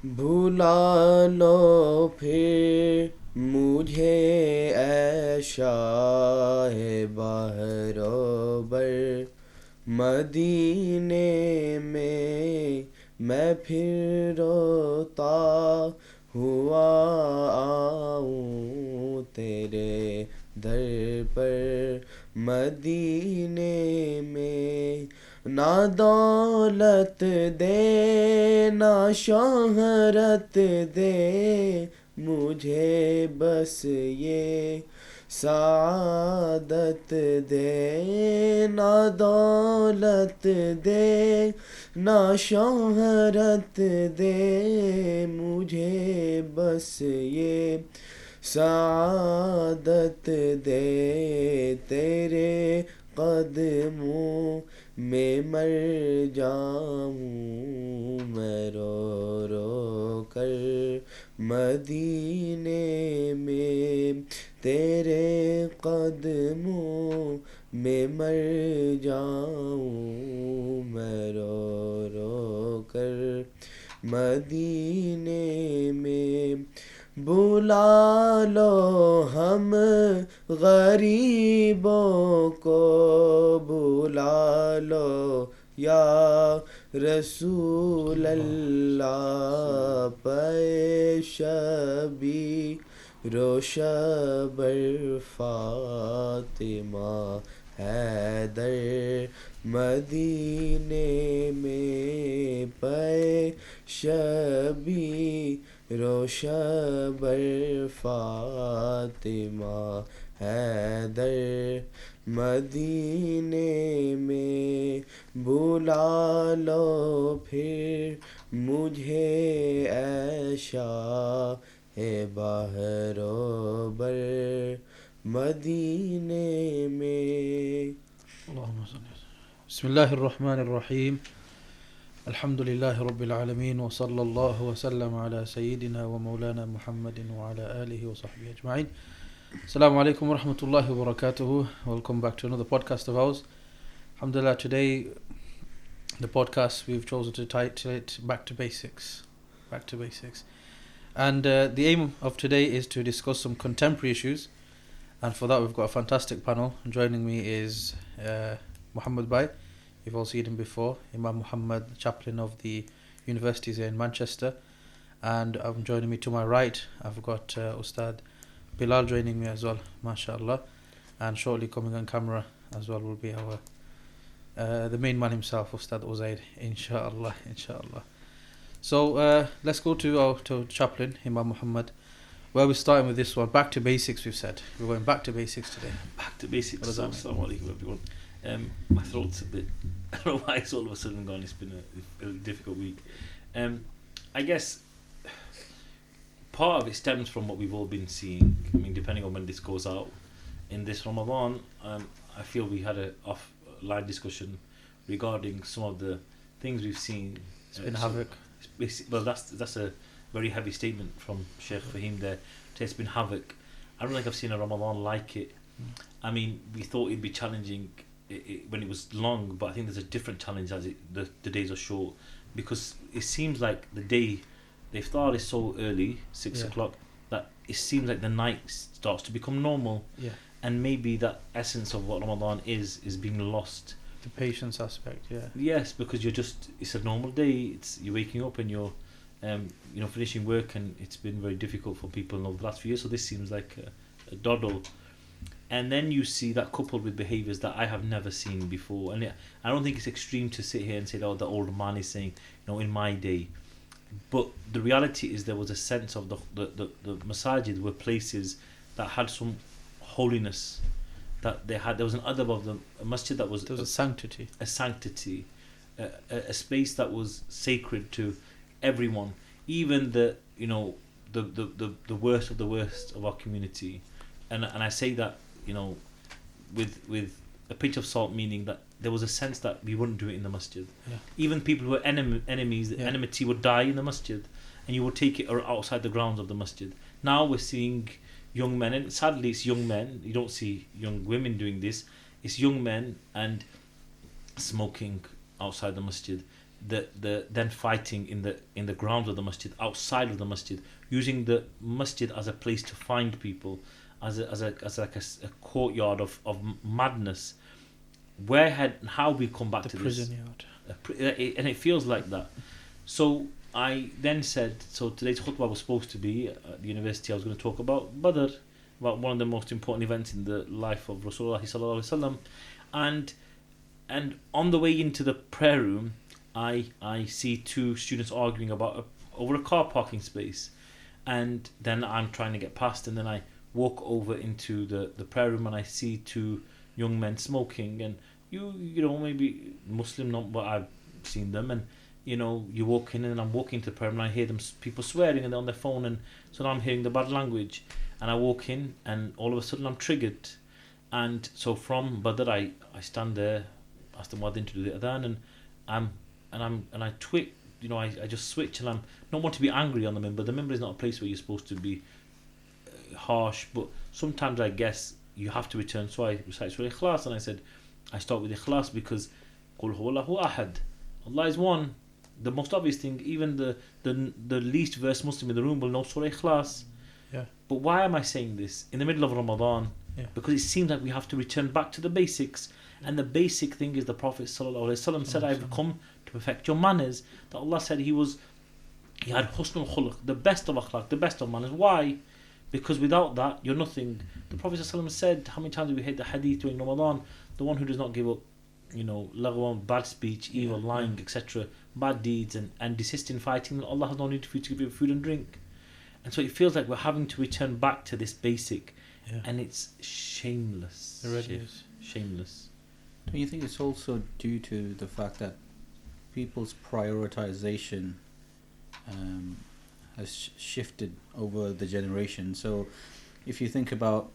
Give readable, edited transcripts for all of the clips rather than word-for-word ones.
भुला लो फिर मुझे ऐ शाह बहरोबर मदीने में मैं फिर रोता हुआ आऊँ तेरे दर पर मदीने में ना दौलत दे ना शोहरत दे मुझे बस ये सादत दे ना दौलत दे ना शोहरत दे मुझे बस ये सादत दे तेरे कदमों में मर जाऊँ मैं रो रो कर मदीने में तेरे कदमों में मर जाऊँ मैं रो रो कर मदीने में बुला लो हम गरीबों को बुला लो या रसूल अल्लाह पैशबी रोशबर फातिमा हैदर मदीने में पैशबी रोशबर फातिमा हैदर मदीने में बुला लो फिर मुझे ऐशा है बहरोबर मदीने में। बिस्मिल्लाहिर्रहमानिर्रहीम अल्हम्दुलिल्लाहि रब्बिल आलमीन व सल्लल्लाहु व सल्लम अला सय्यिदिना व मौलाना मुहम्मदिन व अला आलिहि व सहबिहि अजमईन। Assalamu alaikum wa rahmatullahi wa barakatuhu. Welcome back to another podcast of ours. Alhamdulillah, today the podcast we've chosen to title it Back to Basics. Back to Basics. And the aim of today is to discuss some contemporary issues. And for that we've got a fantastic panel. Joining me is Muhammad Bhai. You've all seen him before. Imam Muhammad, chaplain of the universities in Manchester. And joining me to my right, I've got Ustad Bilal joining me as well, mashallah. And shortly coming on camera as well will be our the main man himself, Ustad Uzaid, inshallah. So let's go to our chaplain, Imam Muhammad. Where we're starting with this one, back to basics. We've said we're going back to basics today. Back to basics. What does that mean? Assalamu alaikum everyone. My throat's a bit, I don't know why it's all of a sudden gone. It's been a difficult week. I guess part of it stems from what we've all been seeing. I mean, depending on when this goes out in this Ramadan, I feel we had a offline discussion regarding some of the things we've seen. It's been havoc. Well, that's a very heavy statement from Sheikh Fahim there. It's been havoc. I don't think I've seen a Ramadan like it. I mean, we thought it'd be challenging when it was long, but I think there's a different challenge as the days are short, because it seems like the iftar is so early, 6 o'clock, that it seems like the night starts to become normal, and maybe that essence of what Ramadan is being lost. The patience aspect, Yes, because it's a normal day. You're waking up and you're finishing work, and it's been very difficult for people over the last few years. So this seems like a doddle. And then you see that coupled with behaviours that I have never seen before. And I don't think it's extreme to sit here and say, oh, the old man is saying, in my day. But the reality is there was a sense of the masajid were places that had some holiness, that there was an adab of the masjid that was... There was a sanctity. A space that was sacred to everyone, even the worst of the worst of our community. And I say that, with a pinch of salt, meaning that there was a sense that we wouldn't do it in the masjid. Even people who were enemies, the enmity would die in the masjid, and you would take it outside the grounds of the masjid. Now we're seeing young men, and sadly it's young men, you don't see young women doing this, it's young men and smoking outside the masjid, the then fighting in the grounds of the masjid, outside of the masjid, using the masjid as a place to find people, as like a courtyard of madness. How we come back to The prison yard. and it feels like that. So I then said, so today's khutbah was supposed to be at the university. I was going to talk about Badr, about one of the most important events in the life of Rasulullah sallallahu alaihi wasallam, and on the way into the prayer room, I see two students arguing over a car parking space, and then I'm trying to get past, and then I walk over into the prayer room, and I see two young men smoking, and you know, maybe Muslim, not, but I've seen them, and you know, you walk in, and I'm walking to the prayer room, and I hear people swearing, and they're on their phone, and so now I'm hearing the bad language, and I walk in, and all of a sudden I'm triggered, and so from Badr I stand there, ask the muaddin to do the adhan, and I twitch, you know, I just switch, and I'm not want to be angry on the minbar. The minbar is not a place where you're supposed to be harsh, but sometimes I guess you have to return. So I recite Surah Ikhlas, and I said I start with Ikhlas because Qul huwallahu ahad, Allah is one. The most obvious thing, even the least versed Muslim in the room will know Surah Ikhlas. Yeah. But why am I saying this in the middle of Ramadan? Yeah. Because it seems like we have to return back to the basics. And the basic thing is the Prophet ﷺ said, I've come to perfect your manners. That Allah said he had husnul khuluq, the best of akhlaq, the best of manners. Why? Because without that, you're nothing. The Prophet ﷺ said, how many times have we heard the hadith during Ramadan? The one who does not give up, you know, lagwan, bad speech, evil, lying, etc., bad deeds, and desist in fighting, Allah has no need for you to give you food and drink. And so it feels like we're having to return back to this basic, and it's shameless. It really is. Shameless. Do you think it's also due to the fact that people's prioritization has shifted over the generation? So if you think about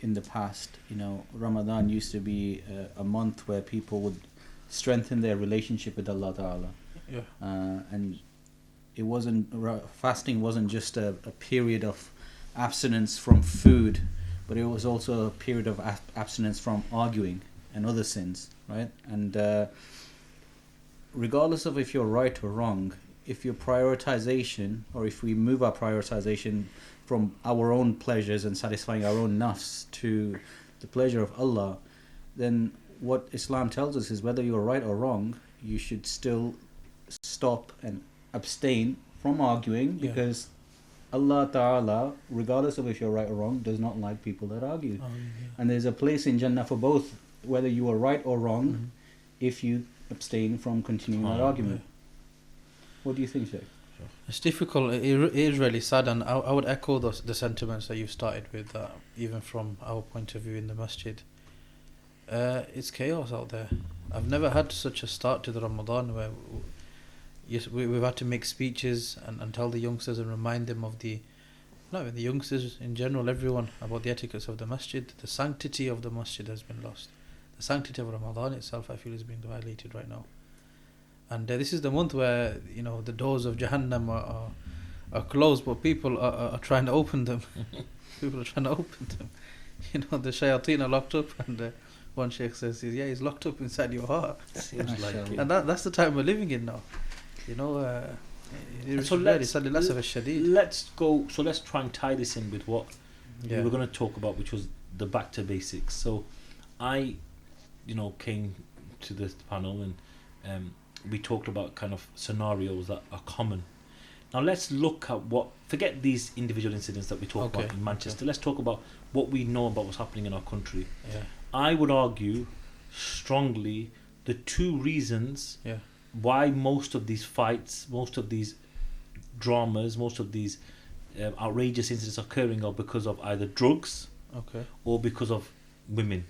in the past, you know, Ramadan used to be a month where people would strengthen their relationship with Allah Ta'ala. Yeah. And it wasn't, fasting wasn't just a period of abstinence from food, but it was also a period of abstinence from arguing and other sins, right? And regardless of if you're right or wrong, if your prioritization, or if we move our prioritization from our own pleasures and satisfying our own nafs to the pleasure of Allah, then what Islam tells us is whether you're right or wrong, you should still stop and abstain from arguing, because Allah Ta'ala, regardless of if you're right or wrong, does not like people that argue. And there's a place in Jannah for both, whether you are right or wrong, if you abstain from continuing that argument. What do you think, Sheikh? It's difficult. It is really sad, and I would echo the sentiments that you've started with, even from our point of view in the masjid. It's chaos out there. I've never had such a start to the Ramadan where we've had to make speeches and tell the youngsters and remind them of the youngsters in general, everyone, about the etiquettes of the masjid. The sanctity of the masjid has been lost. The sanctity of Ramadan itself, I feel, is being violated right now. And this is the month where, you know, the doors of Jahannam are closed, but people are trying to open them. People are trying to open them. You know, the shayateen are locked up, and one sheikh says, yeah, he's locked up inside your heart. Seems like it. And that's the time we're living in now. You know, it's So really sadly less of a shadid. Let's try and tie this in with what we were going to talk about, which was the back to basics. So I, you know, came to this panel, and we talked about kind of scenarios that are common. Now let's look at forget these individual incidents that we talk about in Manchester. Let's talk about what we know about what's happening in our country. I would argue strongly the two reasons why most of these fights, most of these dramas, most of these outrageous incidents occurring are because of either drugs or because of women.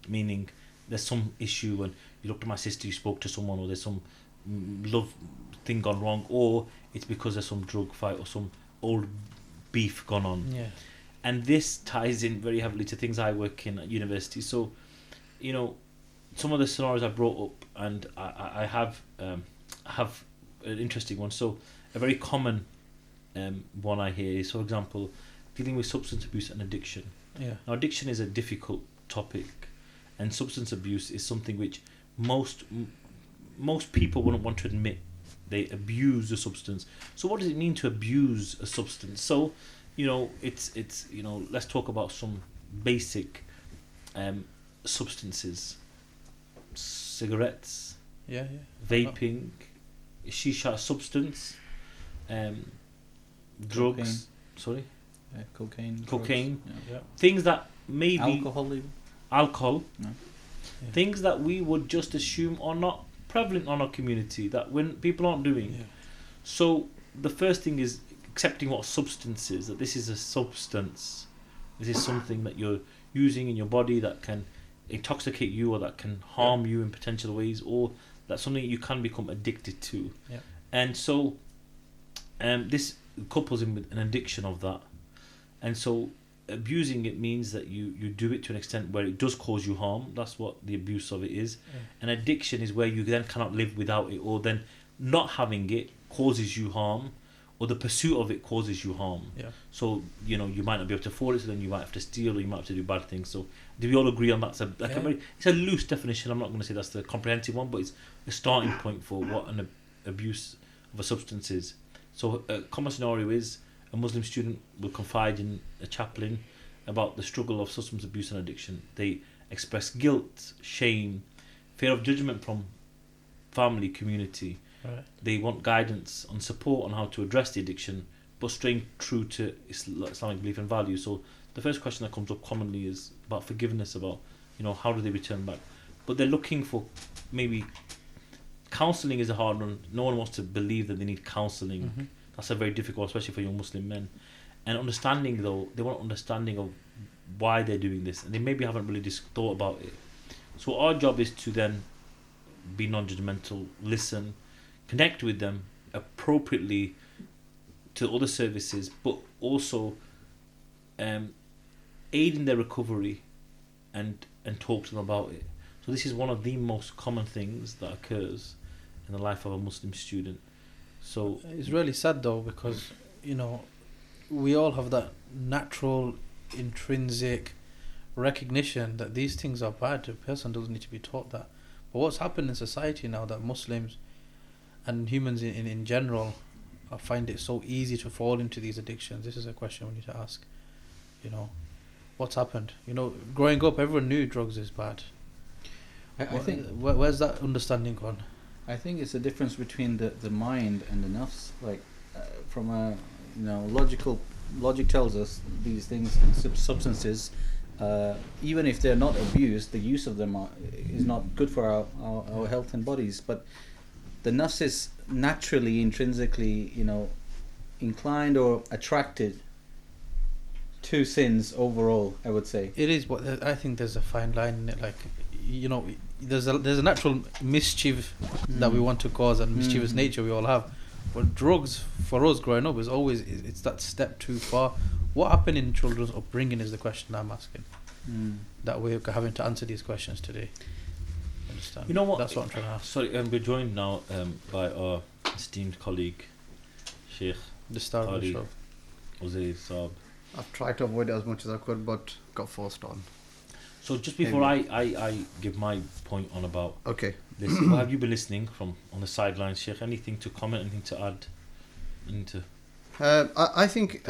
Meaning there's some issue and you looked at my sister, you spoke to someone, or there's some love thing gone wrong, or it's because there's some drug fight or some old beef gone on. And this ties in very heavily to things I work in at university. So, you know, some of the scenarios I brought up, and I have an interesting one. So a very common one I hear is, for example, dealing with substance abuse and addiction. Now, addiction is a difficult topic, and substance abuse is something which most most people wouldn't want to admit they abuse a substance. So what does it mean to abuse a substance? So, it's let's talk about some basic substances. Cigarettes, vaping, shisha, substance, drugs, cocaine, drugs, Yeah. things that maybe alcohol. No. Yeah. Things that we would just assume are not prevalent on our community, that when people aren't doing. Yeah. So the first thing is accepting what substance is, that this is a substance. This is something that you're using in your body that can intoxicate you or that can harm you in potential ways, or that's something you can become addicted to. Yeah. And so this couples in with an addiction of that. And so abusing it means that you do it to an extent where it does cause you harm. That's what the abuse of it is. An addiction is where you then cannot live without it, or then not having it causes you harm, or the pursuit of it causes you harm. Yeah. So you might not be able to afford it, so then you might have to steal, or you might have to do bad things. So do we all agree on that? It's a loose definition. I'm not going to say that's the comprehensive one, but it's a starting point for what an abuse of a substance is. So a common scenario is a Muslim student will confide in a chaplain about the struggle of substance abuse and addiction. They express guilt, shame, fear of judgment from family, community. Right. They want guidance and support on how to address the addiction, but staying true to Islamic belief and values. So the first question that comes up commonly is about forgiveness, about how do they return back. But they're looking for maybe counselling is a hard one. No one wants to believe that they need counselling. Mm-hmm. That's a very difficult, especially for young Muslim men. And understanding, though, they want understanding of why they're doing this, and they maybe haven't really just thought about it. So our job is to then be non-judgmental, listen, connect with them appropriately to other services, but also aid in their recovery and talk to them about it. So this is one of the most common things that occurs in the life of a Muslim student. So it's really sad though, because we all have that natural intrinsic recognition that these things are bad. A person doesn't need to be taught that. But what's happened in society now, that Muslims and humans in general find it so easy to fall into these addictions. This is a question we need to ask. What's happened? Growing up, everyone knew drugs is bad. I think where's that understanding gone? I think it's a difference between the mind and the nafs. Like from a logic tells us these things, substances, even if they're not abused, the use of them is not good for our health and bodies. But the nafs is naturally, intrinsically, inclined or attracted to sins overall, I would say. It is, but I think there's a fine line in it. Like, there's a natural mischief that we want to cause, and mischievous nature we all have. But drugs, for us growing up, it's that step too far. What happened in children's upbringing is the question I'm asking. That we're having to answer these questions today. Understand? You know what? That's what I'm trying to ask. Sorry, we're joined now by our esteemed colleague, Sheikh The star of the show. Uzair Saab. I've tried to avoid it as much as I could, but got forced on. So just before I give my point on about Okay. this, what have you been listening from on the sidelines, Sheikh? Anything to comment? Anything to add? I think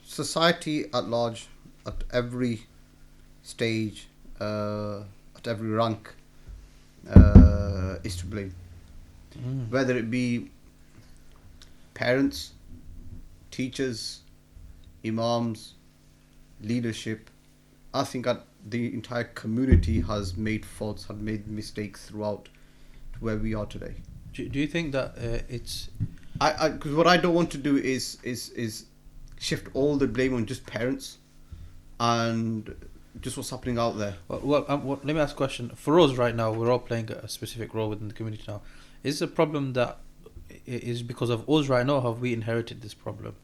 society at large, at every stage, at every rank, is to blame. Whether it be parents, teachers, imams, leadership, I think the entire community has made faults, had made mistakes throughout to where we are today. Do you think that it's... Because what I don't want to do is shift all the blame on just parents and just what's happening out there. Well, let me ask a question. For us right now, we're all playing a specific role within the community now. Is the problem that is because of us right now? Have we inherited this problem?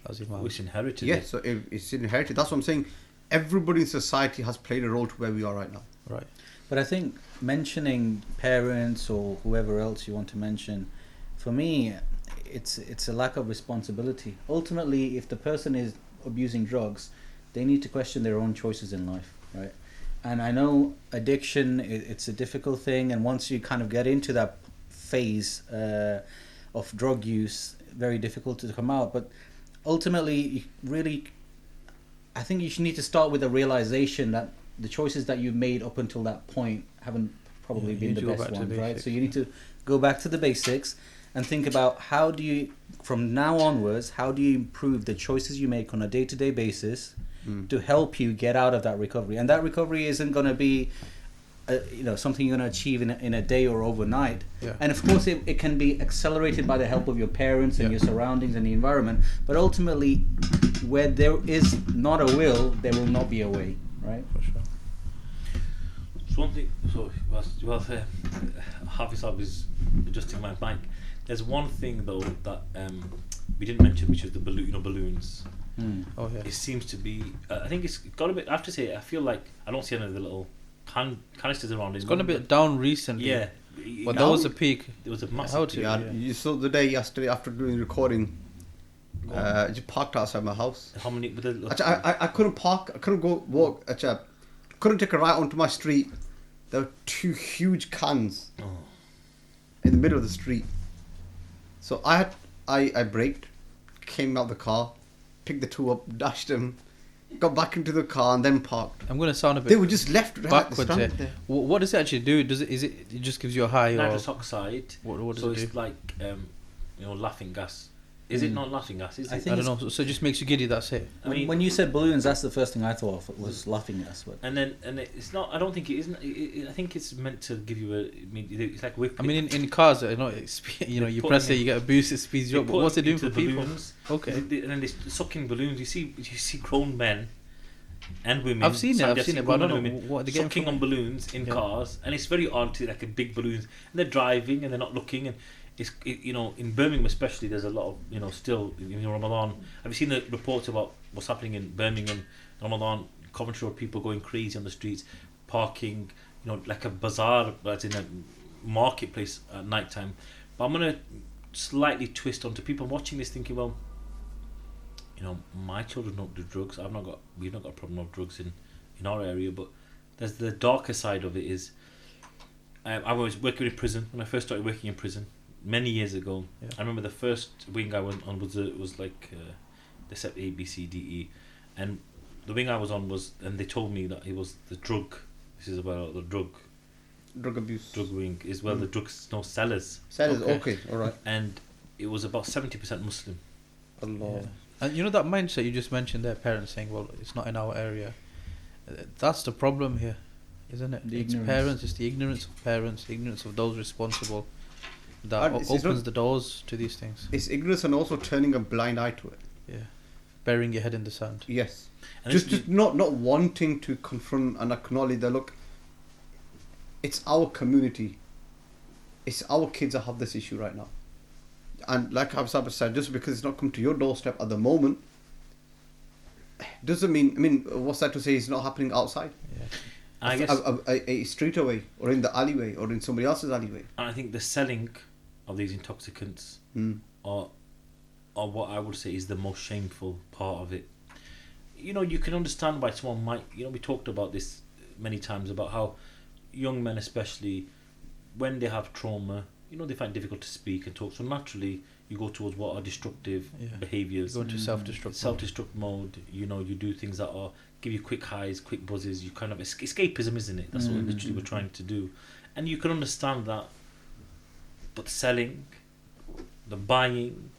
It's inherited. Yes, so it's inherited. That's what I'm saying. Everybody in society has played a role to where we are right now. Right. But I think mentioning parents or whoever else you want to mention, for me, it's a lack of responsibility. Ultimately, if the person is abusing drugs, they need to question their own choices in life, right? And I know addiction, it's a difficult thing, and once you kind of get into that phase of drug use, very difficult to come out. But ultimately, really, I think you should need to start with a realization that the choices that you made up until that point haven't probably been the best ones, right? So you need to go back to the basics and think about how do you, from now onwards, how do you improve the choices you make on a day-to-day basis to help you get out of that recovery. And that recovery isn't going to be something you're going to achieve in a day or overnight. Yeah. And of course it can be accelerated by the help of your parents and your surroundings and the environment. But ultimately, where there is not a will, there will not be a way, right? For sure. So one thing, Hafiz is adjusting my mic. There's one thing though that we didn't mention, which is the balloons. Oh yeah. It seems to be. I think it's got a bit. I have to say, I feel like I don't see any of the little canisters around. It's gone a bit down recently. Yeah. But there was a peak. There was a massive. You saw the day yesterday after doing recording. Just parked outside my house. How many? I couldn't park. I couldn't go walk. Couldn't take a right onto my street. There were two huge cans in the middle of the street. So I braked, came out the car, picked the two up, dashed them, got back into the car, and then parked. I'm going to sound a bit. They were just left backwards there. What does it actually do? It just gives you a high? Nitrous oxide. What does so it do? it's like laughing gas. Is it not laughing gas? I don't know. So it just makes you giddy. That's it. I mean, when you said balloons, that's the first thing I thought of was laughing gas. But and it's not. I don't think it isn't. I think it's meant to give you a. I mean, it's like whip. I mean, in cars, you press it, you get a boost, it speeds you up. But what's it doing for people? Balloons, Okay. And then they're sucking balloons. You see grown men and women. I've seen it, but I don't know what they're getting sucking from on balloons in cars, and it's very odd to like a big balloons. And they're driving and they're not looking. And in Birmingham especially, there's a lot of still in Ramadan. Have you seen the reports about what's happening in Birmingham, Ramadan, Coventry, or people going crazy on the streets, parking, like a bazaar, that's in a marketplace at night time. But I'm gonna slightly twist onto people watching this, thinking, well, my children don't do drugs. We've not got a problem of drugs in our area, but there's the darker side of it. Is I was working in prison when I first started working in prison many years ago. Yeah. I remember the first wing I went on was like they said A, B, C, D, E, and the wing I was on and they told me that it was the drug. This is about the drug abuse. Drug wing is the drugs sellers. Sellers, okay, all right. And it was about 70% Muslim. Allah. Yeah. And that mindset you just mentioned there, parents saying, well, it's not in our area. That's the problem here, isn't it? It's parents, it's the ignorance of parents, the ignorance of those responsible that opens the doors to these things. It's ignorance and also turning a blind eye to it. Yeah. Burying your head in the sand. Yes. And just not wanting to confront and acknowledge that, look, it's our community. It's our kids that have this issue right now. And like Absab said, just because it's not come to your doorstep at the moment, doesn't mean, what's that to say it's not happening outside? Yeah. I guess a street away, or in the alleyway, or in somebody else's alleyway. And I think the selling of these intoxicants are what I would say is the most shameful part of it. You can understand why someone might, we talked about this many times about how young men especially, when they have trauma, they find it difficult to speak and talk. So naturally, you go towards what are destructive behaviours. You go into self-destruct mode. You do things that give you quick highs, quick buzzes. You kind of escapism, isn't it? That's what literally we're trying to do. And you can understand that. But the selling, the buying,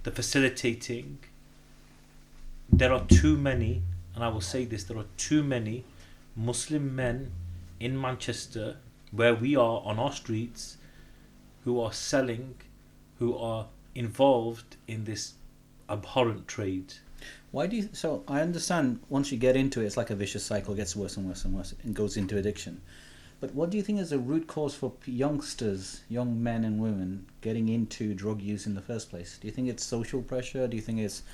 the facilitating, there are too many, and I will say this, there are too many Muslim men in Manchester, where we are on our streets, who are selling, who are involved in this abhorrent trade. So I understand once you get into it, it's like a vicious cycle, it gets worse and worse and worse, and goes into addiction. But what do you think is the root cause for youngsters, young men and women, getting into drug use in the first place? Do you think it's social pressure? Do you think it's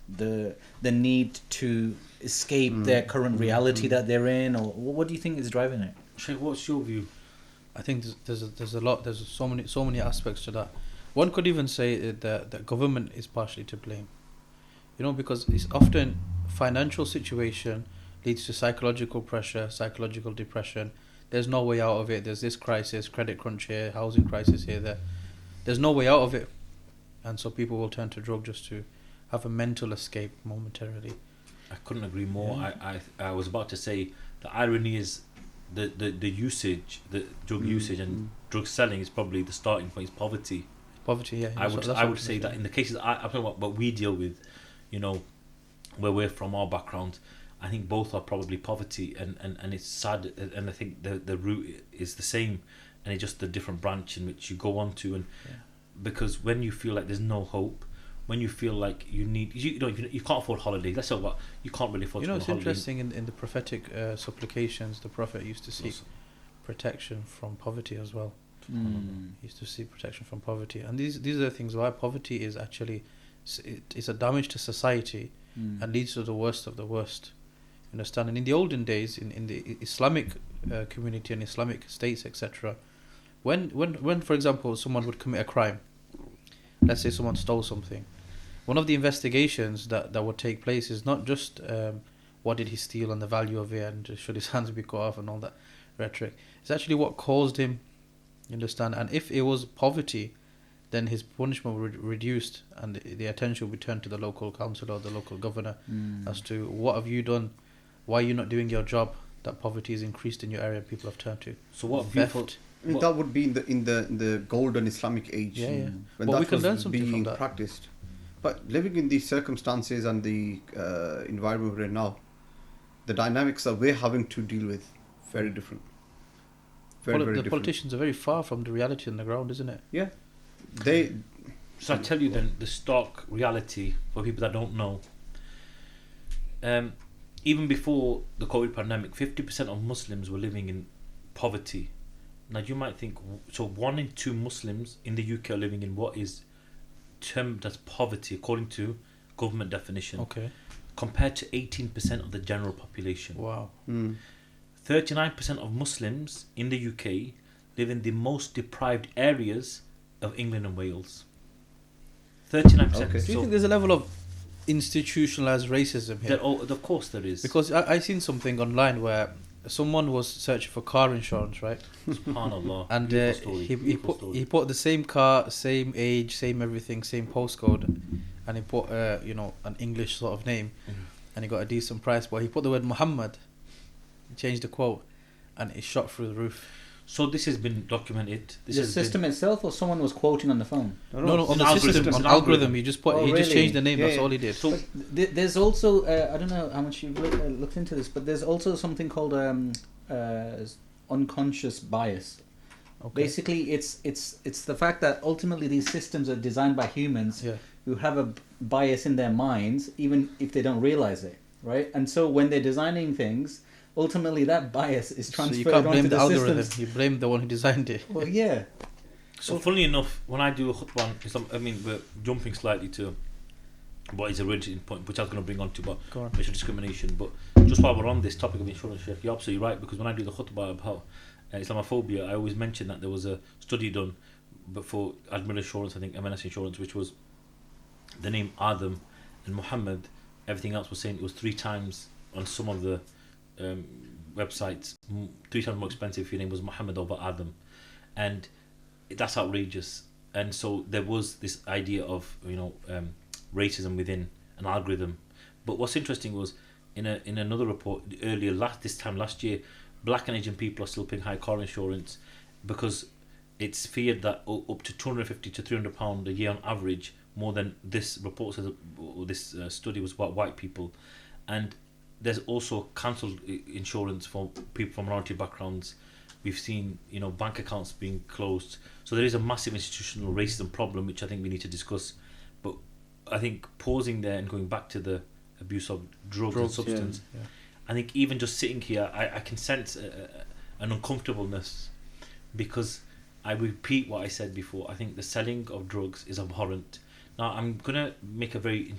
the need to escape their current reality that they're in? Or what do you think is driving it? Sheikh, what's your view? I think there's a lot. There's so many aspects to that. One could even say that the government is partially to blame. Because it's often financial situation leads to psychological pressure, psychological depression. There's no way out of it. There's this crisis, credit crunch here, housing crisis here, there. there's no way out of it, and so people will turn to drug just to have a mental escape momentarily. I couldn't agree more. Yeah. I was about to say the irony is the usage, the drug usage and drug selling is probably the starting point is poverty. Poverty, yeah. I would say that in the cases I'm talking about what we deal with, you know, where we're from, our background, I think both are probably poverty, and it's sad, and I think the root is the same, and it's just the different branch in which you go on to, and because when you feel like there's no hope, when you feel like you need, you can't afford holidays. Let's say what you can't really afford. You know, to it's go on holiday. interesting in the prophetic supplications, the prophet used to seek protection from poverty as well. He used to seek protection from poverty, and these are the things why poverty is actually it's a damage to society and leads to the worst of the worst. You understand? And in the olden days, in the Islamic community and Islamic states, etc., when for example someone would commit a crime, let's say someone stole something, one of the investigations that would take place is not just what did he steal and the value of it and should his hands be cut off and all that rhetoric. It's actually what caused him. You understand? And if it was poverty, then his punishment would reduced, and the attention would be turned to the local council or the local governor as to what have you done, why are you not doing your job, that poverty is increased in your area and people have turned to. So what theft. people, I mean, that would be in the golden Islamic age, when that we can was learn something being from that. practiced. But living in these circumstances and the environment we're in now, the dynamics that we're having to deal with very different. Very The different. politicians are very far from the reality on the ground, isn't it? Yeah, they. So I tell you then the stark reality for people that don't know. Even before the COVID pandemic, 50% of Muslims were living in poverty. Now you might think, so 1 in 2 Muslims in the UK are living in what is termed as poverty according to government definition. Okay. Compared to 18% of the general population. Wow. 39% of Muslims in the UK live in the most deprived areas of England and Wales. 39%. Okay. Do you So think there's a level of institutionalized racism here? of course there is. Because I seen something online where someone was searching for car insurance, right? SubhanAllah. And Beautiful story, he beautiful put story. he put the same car, same age, same everything, same postcode, and he put an English sort of name, and he got a decent price. But he put the word Muhammad, he changed the quote, and it shot through the roof. So this has been documented. This The has system itself, or someone was quoting on the phone? No, on An the algorithm, system, it's on an algorithm. He just Oh, he just really? changed the name. Yeah, That's yeah. all he did. So There's also I don't know how much you've looked into this, but there's also something called unconscious bias. Okay. Basically, it's the fact that ultimately these systems are designed by humans Yeah. who have a bias in their minds, even if they don't realize it, right? And so when they're designing things, ultimately that bias is So transferred you can't blame onto the the algorithm. systems. You blame the one who designed it. Well, yeah. So funnily enough, when I do a khutbah, I mean we're jumping slightly to what is a really point, which I was going to bring on to, but Go on. racial discrimination. But just while we're on this topic of insurance, Sheikh, you're absolutely right, because when I do the khutbah about islamophobia, I always mention that there was a study done before Admiral Insurance, I think M&S Insurance, which was the name Adam and Muhammad. Everything else was saying it was 3 times on some of the websites, 3 times more expensive if your name was Muhammad over Adam, and that's outrageous. And so there was this idea of racism within an algorithm. But what's interesting was in another report earlier this time last year, Black and Asian people are still paying high car insurance because it's feared that up to £250 to £300 a year on average, more than this report says, or this study was about white people. And there's also cancelled insurance for people from minority backgrounds. We've seen bank accounts being closed. So there is a massive institutional racism problem, which I think we need to discuss. But I think pausing there and going back to the abuse of drugs and substance, Yeah. I think even just sitting here, I can sense an uncomfortableness, because I repeat what I said before. I think the selling of drugs is abhorrent. Now I'm going to make a very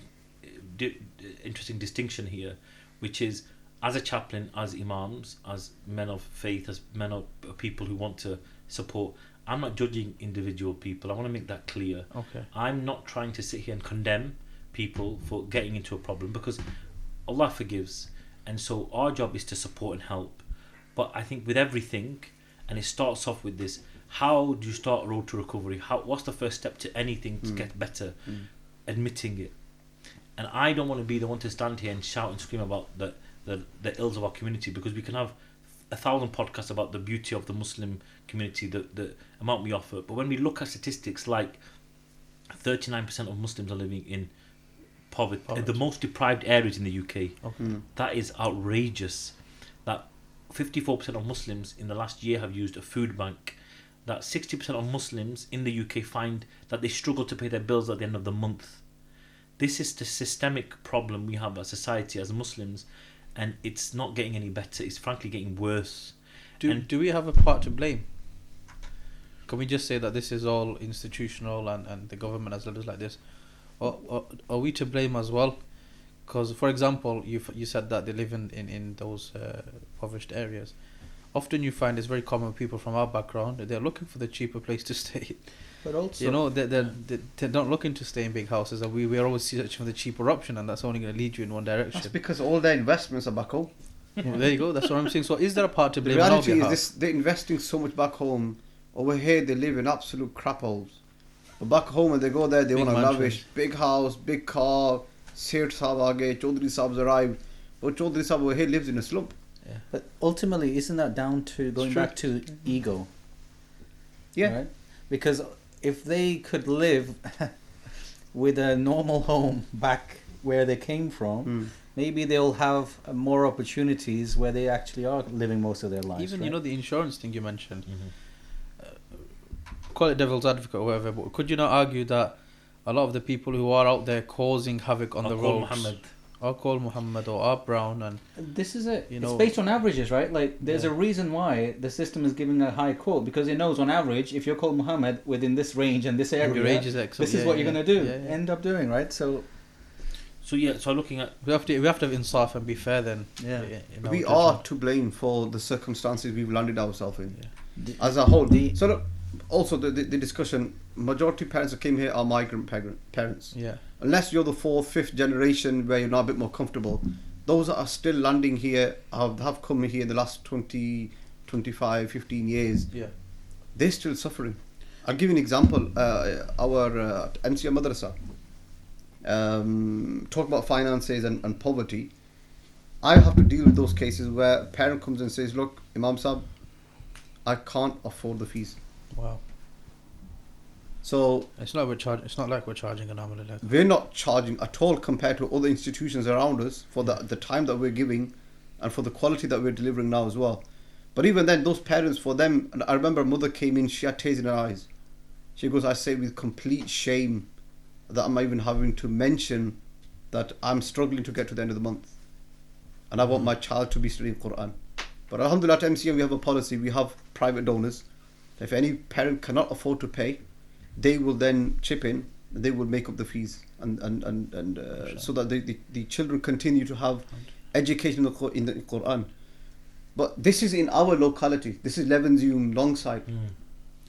interesting distinction here, which is, as a chaplain, as imams, as men of faith, as men of people who want to support, I'm not judging individual people. I want to make that clear. Okay. I'm not trying to sit here and condemn people for getting into a problem, because Allah forgives, and so our job is to support and help. But I think with everything, and it starts off with this, how do you start a road to recovery? What's the first step to anything to get better? Admitting it. And I don't want to be the one to stand here and shout and scream about the ills of our community, because we can have 1,000 podcasts about the beauty of the Muslim community, the amount we offer. But when we look at statistics like 39% of Muslims are living in poverty. The most deprived areas in the UK. That is outrageous. That 54% of Muslims in the last year have used a food bank. That 60% of Muslims in the UK find that they struggle to pay their bills at the end of the month. This is the systemic problem we have as society, as Muslims, and it's not getting any better. It's frankly getting worse. Do we have a part to blame? Can we just say that this is all institutional and the government has led us like this? Or are we to blame as well? Because, for example, you said that they live in those impoverished areas. Often you find it's very common people from our background, they're looking for the cheaper place to stay. But also, you know, they're not looking to stay in big houses, and we're always searching for the cheaper option, and that's only going to lead you in one direction. That's because all their investments are back home. Well, there you go, that's what I'm saying. So is there a part to blame? The reality is this: they're investing so much back home. Over here, they live in absolute crap holes. But back home, when they go there, they want a lavish, big house, big car. Sir Sahab aage, Chaudhry Sahab's arrived. But Chaudhry Sahab over here lives in a slump. Yeah. But ultimately, isn't that down to going back to ego? Yeah. Right? Because if they could live with a normal home back where they came from, maybe they'll have more opportunities where they actually are living most of their lives. Even, right? you know, the insurance thing you mentioned. Call it devil's advocate or whatever, but could you not argue that a lot of the people who are out there causing havoc on the roads are called Muhammad or are brown, and this is it. You know, it's based on averages, right? Like there's a reason why the system is giving a high quote, because it knows on average if you're called Muhammad within this range and this area, your age is X, this is what you're going to do. End up doing, right? So looking at we have to have insaf and be fair. Then we are to blame for the circumstances we've landed ourselves in as a whole. So look, also the discussion, majority parents that came here are migrant parents. Yeah. Unless you're the 4th, 5th generation where you're now a bit more comfortable, those that are still landing here have come here in the last 20, 25, 15 years. Yeah. They're still suffering. I'll give you an example. Our MCA Madrasa, talk about finances and poverty. I have to deal with those cases where a parent comes and says, look, Imam Sahib, I can't afford the fees. Wow. So it's not like we're charging an arm and a leg. We're not charging at all compared to other institutions around us for the time that we're giving and for the quality that we're delivering now as well. But even then, those parents, for them, and I remember a mother came in, she had tears in her eyes. She goes, I say with complete shame that I'm even having to mention that I'm struggling to get to the end of the month. And I want my child to be studying Quran. But alhamdulillah, at MCM we have a policy, we have private donors. If any parent cannot afford to pay, they will then chip in, and they will make up the fees, and so that the children continue to have education in the Quran. But this is in our locality. This is Levenshulme, Longside,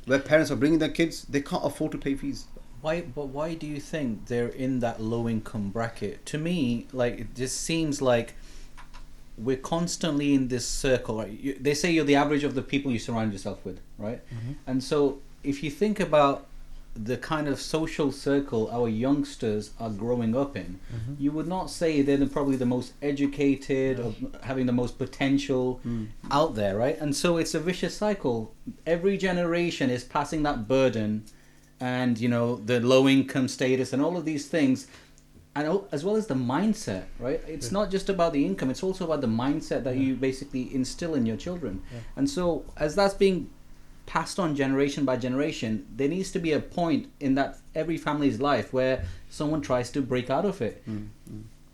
where parents are bringing their kids. They can't afford to pay fees. Why do you think they're in that low income bracket? To me, like, it just seems like we're constantly in this circle. Right? They say you're the average of the people you surround yourself with, right? And so if you think about the kind of social circle our youngsters are growing up in, you would not say they're probably the most educated or having the most potential out there, right? And so it's a vicious cycle. Every generation is passing that burden, and you know, the low income status and all of these things, and as well as the mindset, right? It's not just about the income, it's also about the mindset that you basically instill in your children. And so as that's being passed on generation by generation, there needs to be a point in that every family's life where someone tries to break out of it.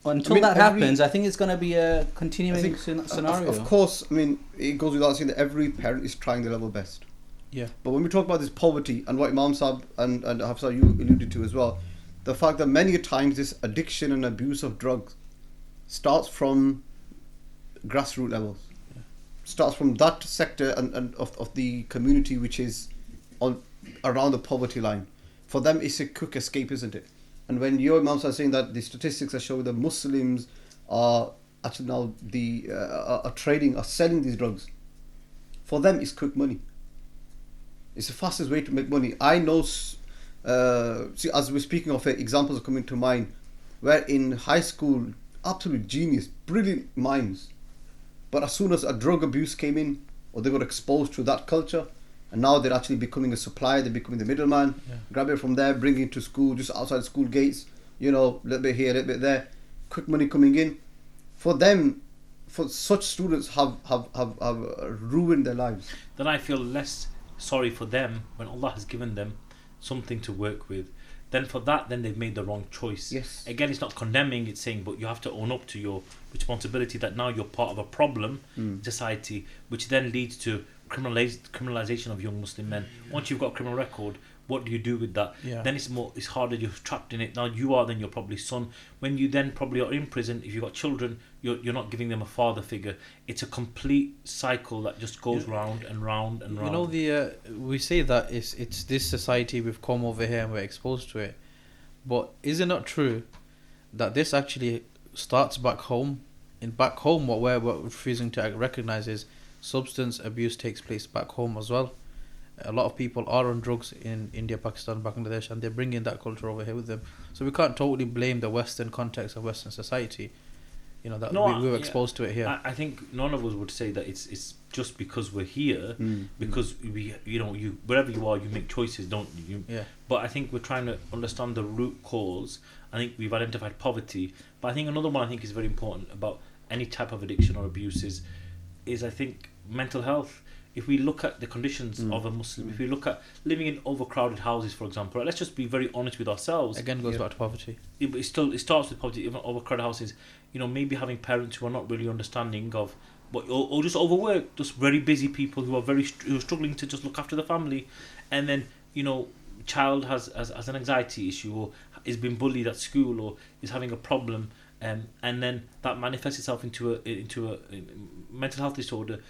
Until that happens, I think it's going to be a continuing scenario. Of course, I mean, it goes without saying that every parent is trying their level best. Yeah. But when we talk about this poverty, and what Imam Sahib and Hafsa, you alluded to as well, the fact that many times this addiction and abuse of drugs starts from grassroots levels. Starts from that sector and of the community which is around the poverty line. For them, it's a quick escape, isn't it? And when your imams are saying that the statistics are showing that Muslims are actually now are selling these drugs, for them it's quick money. It's the fastest way to make money. I know. See, as we're speaking of it, examples are coming to mind, where in high school, absolute genius, brilliant minds, but as soon as a drug abuse came in, or they got exposed to that culture, and now they're actually becoming a supplier, they're becoming the middleman, grab it from there, bring it to school, just outside school gates, you know, a little bit here, a little bit there, quick money coming in. For them, for such students have ruined their lives. Then I feel less sorry for them when Allah has given them something to work with. Then for that, then they've made the wrong choice. Yes. Again, it's not condemning, it's saying, but you have to own up to your responsibility that now you're part of a problem in society, which then leads to criminalization of young Muslim men. Once you've got a criminal record, what do you do with that? Then it's harder, you're trapped in it. Now you are then your probably son. When you then probably are in prison, if you've got children, you're not giving them a father figure. It's a complete cycle that just goes round and round and round. You know, we say that it's this society, we've come over here and we're exposed to it, but is it not true that this actually starts back home? In back home, what we're refusing to recognize is substance abuse takes place back home as well. A lot of people are on drugs in India, Pakistan, Bangladesh, and they're bringing that culture over here with them. So we can't totally blame the Western context of Western society. You know, that we were exposed to it here. I think none of us would say that it's just because we're here, because we, you know, you wherever you are, you make choices, don't you? Yeah. But I think we're trying to understand the root cause. I think we've identified poverty, but I think another one I think is very important about any type of addiction or abuse is I think mental health. If we look at the conditions of a Muslim, if we look at living in overcrowded houses, for example, let's just be very honest with ourselves. Again, goes back to poverty. It starts with poverty. Even overcrowded houses, you know, maybe having parents who are not really understanding of what, or just overworked, just very busy people who are who are struggling to just look after the family, and then, you know, child has an anxiety issue or is being bullied at school or is having a problem, and then that manifests itself into a mental health disorder,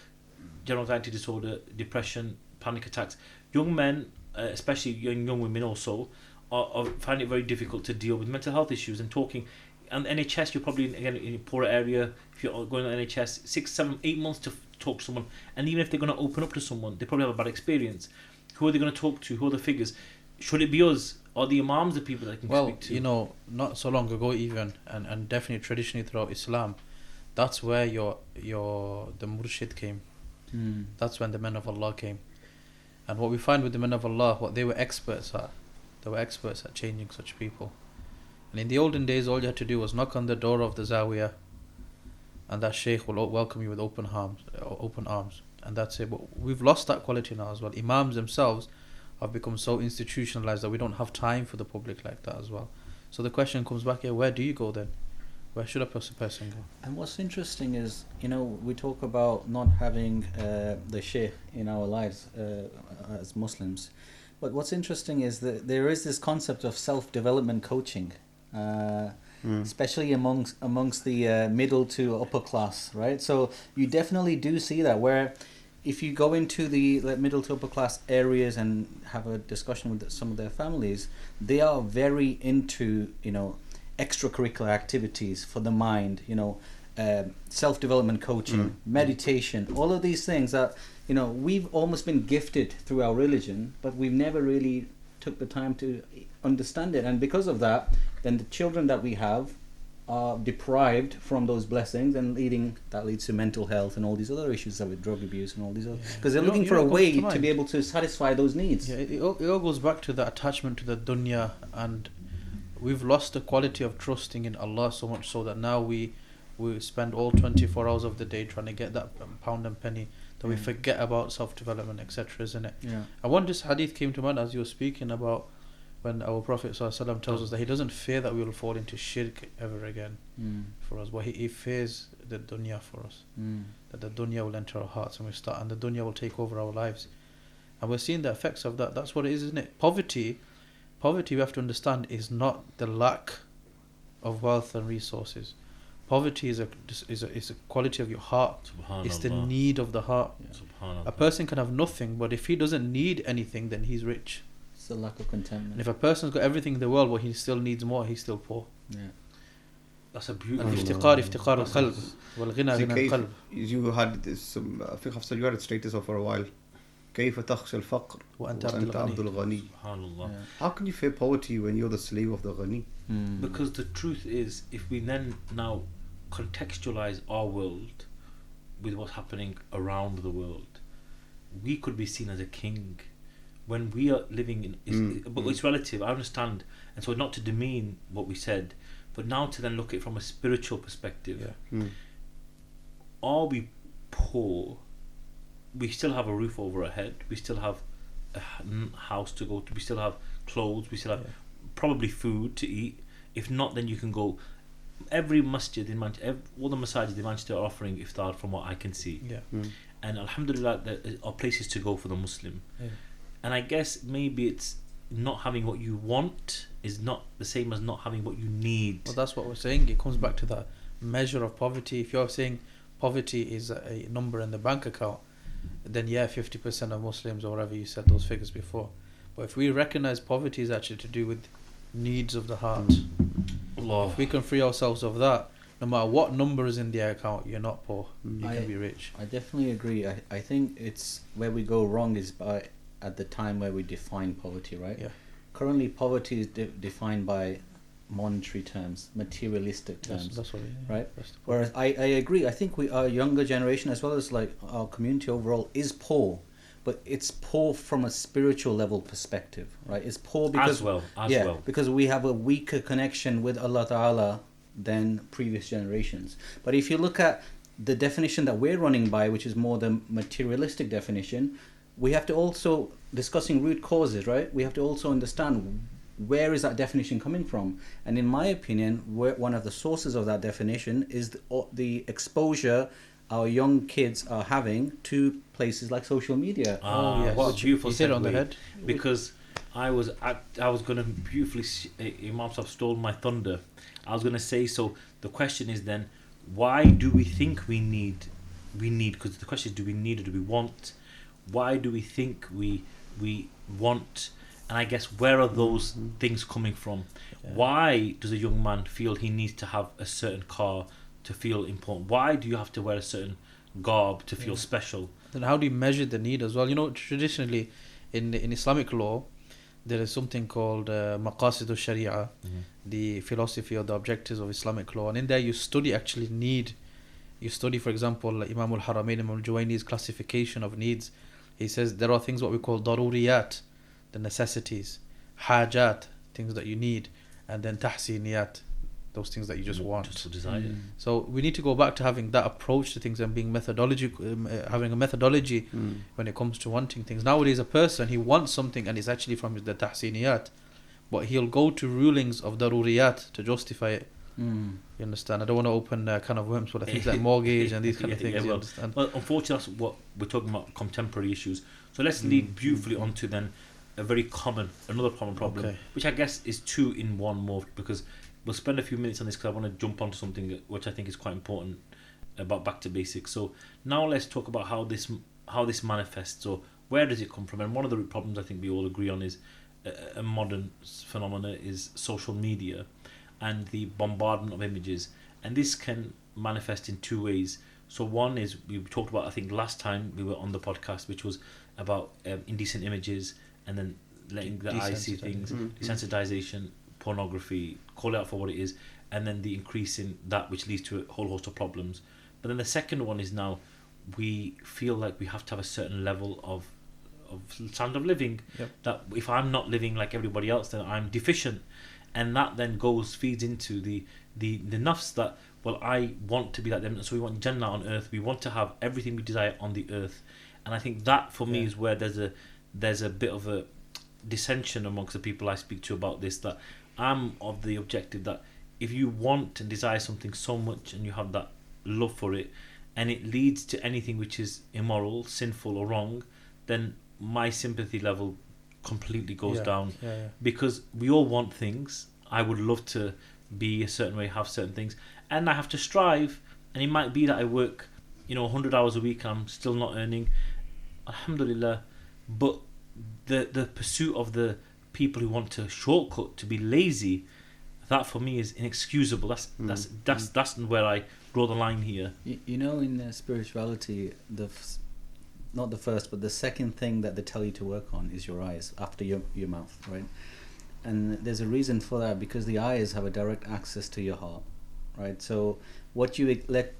general anxiety disorder, depression, panic attacks. Young men, especially young women also, are find it very difficult to deal with mental health issues and talking. And NHS, you're probably in a poorer area. If you're going on NHS, 6, 7, 8 months to talk to someone, and even if they're going to open up to someone, they probably have a bad experience. Who are they going to talk to? Who are the figures? Should it be us? Are the imams the people that can speak to? Well, you know, not so long ago even, and definitely traditionally throughout Islam, that's where the murshid came. That's when the men of Allah came. And what we find with the men of Allah, what they were experts at, changing such people. And in the olden days, all you had to do was knock on the door of the Zawiyah, and that Shaykh will welcome you with open arms, and that's it. But we've lost that quality now as well. Imams themselves have become so institutionalized that we don't have time for the public like that as well. So the question comes back here, where do you go then? Where should a person go? And what's interesting is, you know, we talk about not having the Shaykh in our lives as Muslims, but what's interesting is that there is this concept of self-development coaching, especially amongst the middle to upper class, right? So you definitely do see that, where if you go into the middle to upper class areas and have a discussion with some of their families, they are very into, you know, extracurricular activities for the mind, you know, self-development coaching, meditation, all of these things that, you know, we've almost been gifted through our religion, but we've never really took the time to understand it. And because of that, then the children that we have are deprived from those blessings, and that leads to mental health and all these other issues with drug abuse and all these other, because they're looking for a way to be able to satisfy those needs. Yeah, it all goes back to the attachment to the dunya, and we've lost the quality of trusting in Allah so much so that now we spend all 24 hours of the day trying to get that pound and penny, that we forget about self-development, etc., isn't it? Yeah. And one this hadith came to mind as you were speaking about, when our Prophet ﷺ tells us that he doesn't fear that we will fall into shirk ever again for us, but he fears the dunya for us, that the dunya will enter our hearts and the dunya will take over our lives. And we're seeing the effects of that. That's what it is, isn't it? Poverty, we have to understand, is not the lack of wealth and resources. Poverty is a quality of your heart. It's the need of the heart. A person can have nothing, but if he doesn't need anything, then he's rich. It's the lack of contentment. And if a person's got everything in the world, but he still needs more, he's still poor. Yeah. That's a beautiful. الافتقار افتقار القلب والغنى غنى القلب. You had this, I think Hafsal, you had it status of for a while. كيف تخشى الفقر وأنت وأنت عبد عبد الغني. Subhanallah. Yeah. How can you fear poverty when you're the slave of the Ghani? Because the truth is, if we then now contextualize our world with what's happening around the world, we could be seen as a king when we are living in. But it's relative. I understand, and so not to demean what we said, but now to then look at it from a spiritual perspective. Are we poor? We still have a roof over our head. We still have a house to go to. We still have clothes. We still have probably food to eat. If not, then you can go. Every masjid in Manchester, all the masajid in Manchester are offering iftar from what I can see. And alhamdulillah, there are places to go for the Muslim. And I guess maybe it's not having what you want is not the same as not having what you need. Well, that's what we're saying. It comes back to that measure of poverty. If you're saying poverty is a number in the bank account, then 50% of Muslims, or whatever you said those figures before. But if we recognize poverty is actually to do with needs of the heart, Allah. if we can free ourselves of that, no matter what number is in the account, you're not poor. You can be rich. I definitely agree. I think it's where we go wrong is by at the time where we define poverty, right? Currently, poverty is defined by monetary terms, materialistic terms. That's what right? Whereas I agree. I think our younger generation, as well as like our community overall, is poor, but it's poor from a spiritual level perspective, right? It's poor because because we have a weaker connection with Allah Ta'ala than previous generations. But if you look at the definition that we're running by, which is more the materialistic definition, we have to also, discussing root causes, right? We have to also understand where is that definition coming from. And in my opinion, one of the sources of that definition is the exposure our young kids are having to places like social media. What a beautiful hit on the head. Because I was going to beautifully, Imam Sahib stole my thunder. I was going to say, so the question is then, why do we think we need, because the question is, do we need or do we want? Why do we think we want? And I guess, where are those things coming from? Why does a young man feel he needs to have a certain car to feel important? Why do you have to wear a certain garb to feel special? Then how do you measure the need as well? You know, traditionally in Islamic law, there is something called maqasid al-sharia, the philosophy or the objectives of Islamic law. And in there you study actually need. You study, for example, Imam al-Haramain, Imam al-Juwayni's classification of needs. He says there are things what we call daruriyat, the necessities, hajat, things that you need, and then tahsiniyat, those things that you just want. Just to desire. So we need to go back to having that approach to things and being having a methodology when it comes to wanting things. Nowadays, a person, he wants something and it's actually from the tahsiniyat, but he'll go to rulings of daruriyat to justify it. You understand? I don't want to open kind of worms, but things like mortgage and these kind of things. You understand? Well, unfortunately, that's what we're talking about, contemporary issues. So let's lead beautifully onto then another common problem, which I guess is two in one more, because we'll spend a few minutes on this because I want to jump onto something which I think is quite important about back to basics. So now let's talk about how this manifests, or where does it come from. And one of the problems I think we all agree on is a modern phenomena is social media and the bombardment of images, and this can manifest in two ways. So one is, we talked about, I think last time we were on the podcast, which was about indecent images, and then letting the eye see things, desensitization, pornography, call it out for what it is, and then the increase in that, which leads to a whole host of problems. But then the second one is, now we feel like we have to have a certain level of standard of living, that if I'm not living like everybody else, then I'm deficient. And that then feeds into the nafs that, well, I want to be like them, so we want Jannah on earth, we want to have everything we desire on the earth. And I think that for me is where there's a bit of a dissension amongst the people I speak to about this, that I'm of the objective that if you want and desire something so much and you have that love for it, and it leads to anything which is immoral, sinful or wrong, then my sympathy level completely goes down. Because we all want things. I would love to be a certain way, have certain things, and I have to strive. And it might be that I work 100 hours a week and I'm still not earning, alhamdulillah. But the pursuit of the people who want to shortcut, to be lazy, that for me is inexcusable. That's where I draw the line here. In spirituality, not the first, but the second thing that they tell you to work on is your eyes after your mouth, right? And there's a reason for that, because the eyes have a direct access to your heart, right? So what you let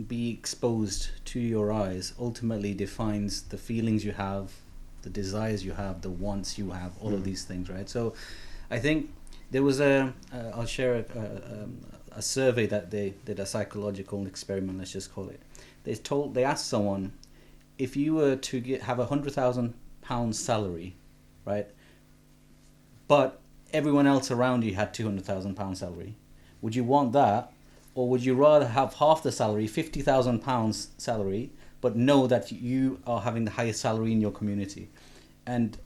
be exposed to your eyes ultimately defines the feelings you have, the desires you have, the wants you have, all of these things, right? So I think there was I'll share a survey that they did, a psychological experiment, let's just call it. They asked someone, if you were to have £100,000 salary, right, but everyone else around you had £200,000 salary, would you want that, or would you rather have half the salary, £50,000 salary, but know that you are having the highest salary in your community? And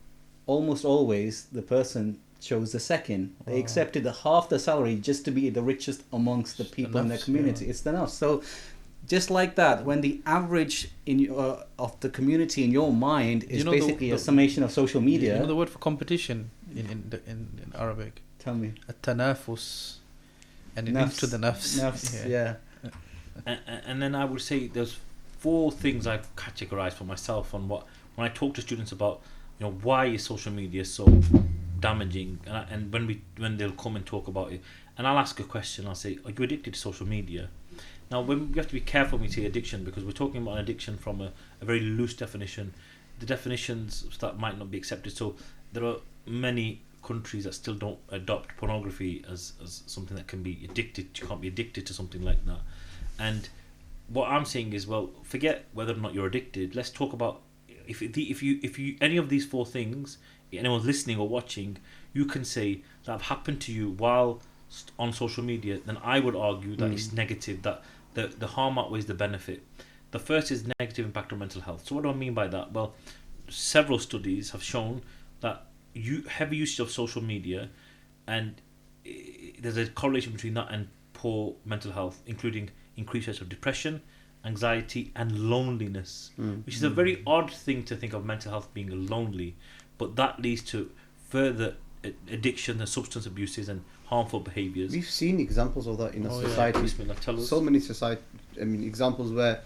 almost always the person chose the second. They accepted half the salary just to be the richest amongst the people in their community. It's enough. So just like that, when the average of the community in your mind is basically a summation of social media. You know the word for competition in Arabic? Tell me. At-tanafus. And it links to the nafs. Yeah. And then I would say there's 4 things I've categorized for myself on when I talk to students about, why is social media so damaging, and when they'll come and talk about it, and I'll ask a question. I'll say, are you addicted to social media? Now, we have to be careful when we say addiction, because we're talking about an addiction from a very loose definition. The definitions that might not be accepted. So there are many countries that still don't adopt pornography as something that can be addicted. You can't be addicted to something like that. And what I'm saying is, well, forget whether or not you're addicted. Let's talk about if you any of these 4 things, anyone's listening or watching, you can say that have happened to you while on social media, then I would argue that it's negative, that the harm outweighs the benefit. The first is negative impact on mental health. So what do I mean by that? Well, several studies have shown that heavy usage of social media, and there's a correlation between that and poor mental health, including increased rates of depression, anxiety, and loneliness, which is a very odd thing to think of mental health being lonely, but that leads to further addiction and substance abuses and harmful behaviours. We've seen examples of that in our society. Bismillah, tell us. So many examples where,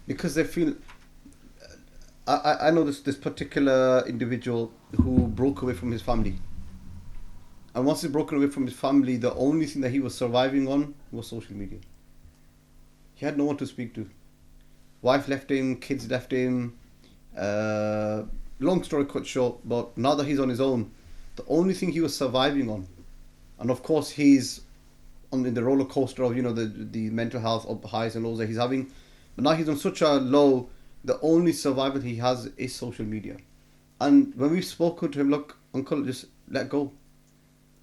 because they feel. I know this particular individual who broke away from his family. And once he broke away from his family, the only thing that he was surviving on was social media. He had no one to speak to. Wife left him, kids left him. Long story cut short, but now that he's on his own, the only thing he was surviving on, and of course he's in the roller coaster of the mental health of highs and lows that he's having, but now he's on such a low. The only survival he has is social media. And when we've spoken to him, look, uncle, just let go.